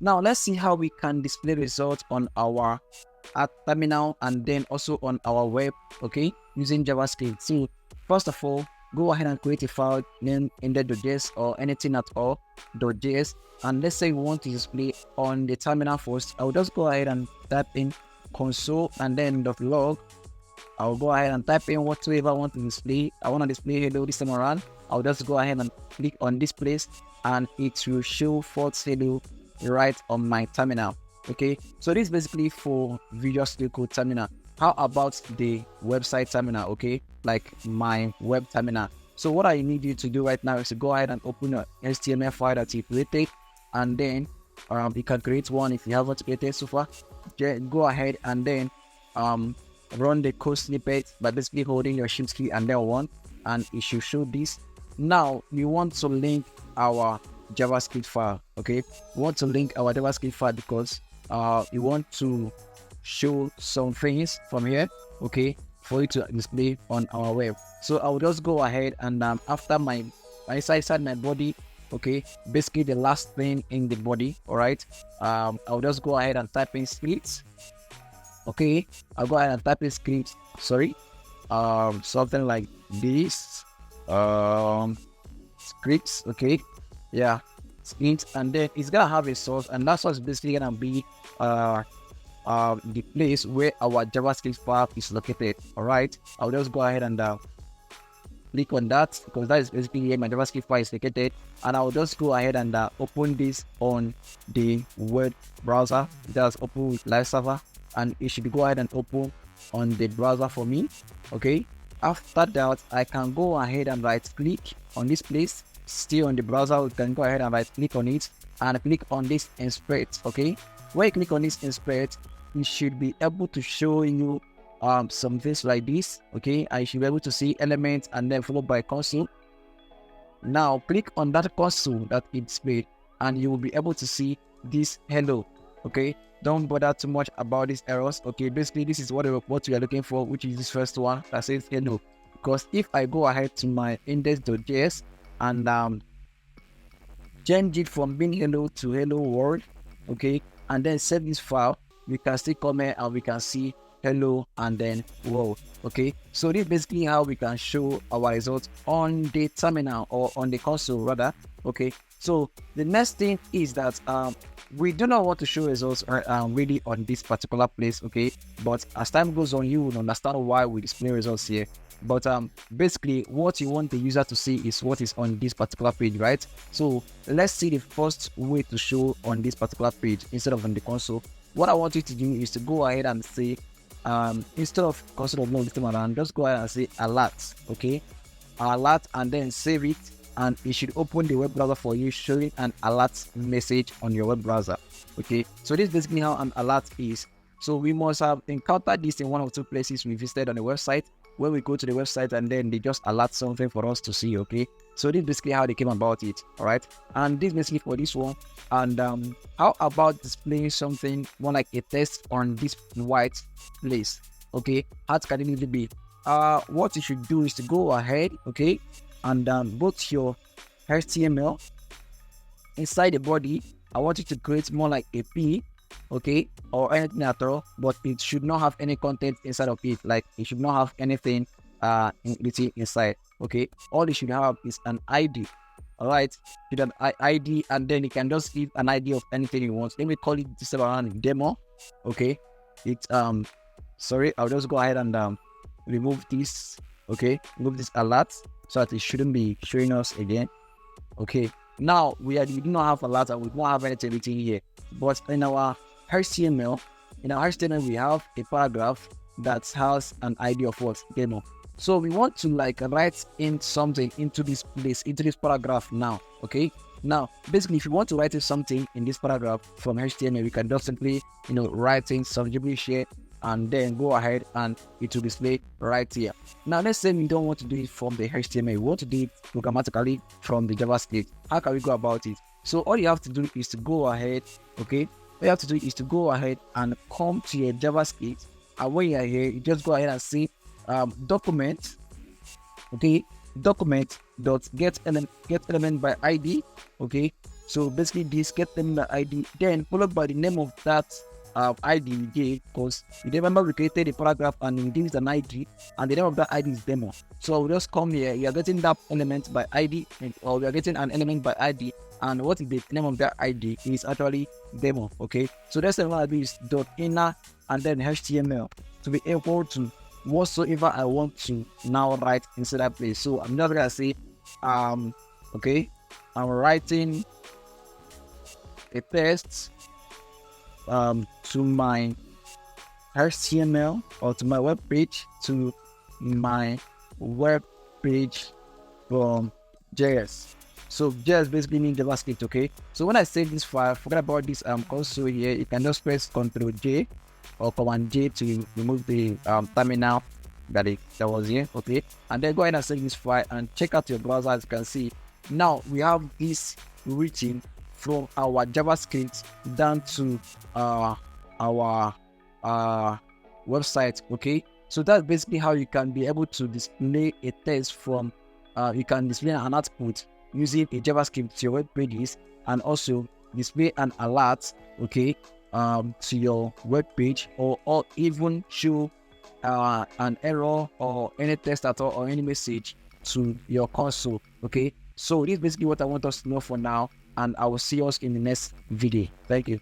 Now let's see how we can display results on our terminal and then also on our web, okay, using JavaScript. So first of all, go ahead and create a file named index.js or anything at all .js, and let's say we want to display on the terminal first. I'll just go ahead and type in console and then .log. I'll go ahead and type in whatever I want to display. I want to display hello this time around. I'll just go ahead and click on this place and it will show false hello right on my terminal. Okay, so this is basically for Visual Studio Code terminal. How about the website terminal? Okay, like my web terminal. So what I need you to do right now is to go ahead and open a HTML file that you created, and then you can create one if you haven't created so far. Go ahead and then run the code snippet by basically holding your shift key and then one, and it should show this. Now we want to link our JavaScript file. Okay, we want to link our JavaScript file because we want to show some things from here, okay, for it to display on our web. So I will just go ahead and after my inside my body, okay, basically the last thing in the body, all right, I'll just go ahead and type in scripts. Okay, I'll go ahead and type in scripts, sorry, something like this, scripts, okay, yeah, scripts, and then it's gonna have a source, and that source is basically gonna be the place where our JavaScript file is located. All right, I'll just go ahead and click on that because that is basically where my JavaScript file is located, and I'll just go ahead and open this on the web browser. Just open with live server, and it should go ahead and open on the browser for me. Okay, after that I can go ahead and right click on this place, still on the browser. We can go ahead and right click on it and click on this inspect. Okay, when you click on this inspect, it should be able to show you some things like this. Okay, I should be able to see elements and then followed by console. Now click on that console that it's displayed and you will be able to see this hello. Okay, don't bother too much about these errors. Okay, basically this is what we are looking for, which is this first one that says hello. Because if I go ahead to my index.js and change it from being hello to hello world, okay, and then save this file, we can still come here and we can see hello and then world. Okay, so this is basically how we can show our results on the terminal or on the console rather. Okay, so the next thing is that we do not want to show results really on this particular place. Okay, but as time goes on you will understand why we display results here. But basically what you want the user to see is what is on this particular page, right? So let's see the first way to show on this particular page instead of on the console. What I want you to do is to go ahead and say instead of console of no this time around, just go ahead and say alert. Okay, alert, and then save it, and it should open the web browser for you, showing an alert message on your web browser. Okay, so this is basically how an alert is. So we must have encountered this in one or two places we visited on the website, where we go to the website and then they just alert something for us to see. Okay, so this is basically how they came about it. All right, and this basically for this one. And how about displaying something more like a text on this white place? Okay, how can it really be? What you should do is to go ahead, okay, and go to your HTML. Inside the body, I want you to create more like a P, okay, or anything at all, but it should not have any content inside of it. Like it should not have anything inside. Okay, all it should have is an ID. All right, with an ID, and then you can just give an ID of anything you want. Let me call it this around demo. Okay, it's sorry, I'll just go ahead and remove this. Okay, remove this alert so that it shouldn't be showing us again. Okay, now we do not have alert and we don't have anything written here, but in our HTML, we have a paragraph that has an ID of what demo. So we want to like write in something into this place, into this paragraph now. Okay, now basically if you want to write in something in this paragraph from HTML, we can just simply write in some gibberish here and then go ahead and it will display right here. Now let's say we don't want to do it from the HTML, we want to do it programmatically from the JavaScript. How can we go about it? So all you have to do is to go ahead, okay, all you have to do is to go ahead and come to your JavaScript, and when you are here, you just go ahead and see document, okay, document dot get element by ID, okay, So basically this get terminal ID, then followed by the name of that ID you gave, because you remember we created a paragraph and we give it an ID, and the name of that ID is demo. So we just come here, you are getting that element by ID, or we are getting an element by ID, and what is the name of that ID is actually demo. Okay, so that's the one is dot inner and then HTML to be able to whatsoever I want to now write inside that place. So I'm just gonna say okay, I'm writing a text to my HTML or to my web page, to my web page from JS. So JS basically means JavaScript. Okay, so when I save this file, forget about this console here, you can just press Ctrl J or Command J to remove the terminal that was here. Okay, and then go ahead and save this file and check out your browser. As you can see, now we have this written from our JavaScript down to our website. Okay, so that's basically how you can be able to display a text from you can display an output using a JavaScript to your web pages, and also display an alert, okay, to your web page, or even show an error or any text at all or any message to your console. Okay, so this is basically what I want us to know for now, and I will see us in the next video. Thank you.